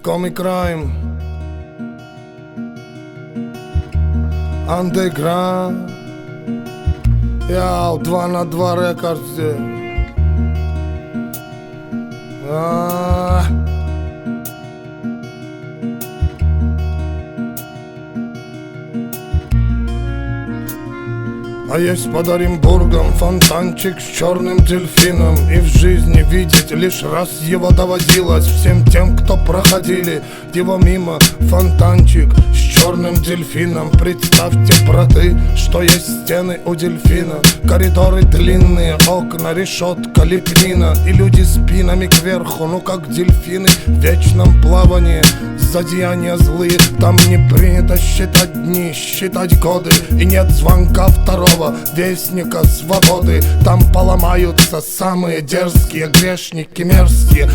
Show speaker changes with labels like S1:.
S1: Comic Crime, Underground, Яу, 2 на 2 рекордс. А есть под Оренбургом фонтанчик с черным дельфином, и в жизни видеть лишь раз его доводилось всем тем, кто проходили его мимо. Фонтанчик с черным дельфином. Представьте, браты, что есть стены у дельфина, коридоры длинные, окна, решетка, лепнина, и люди спинами кверху, ну как дельфины в вечном плавании. За деяния злые там не принято считать дни, считать годы, и нет звонка второго вестника свободы. Там поломаются самые дерзкие грешники мерзкие.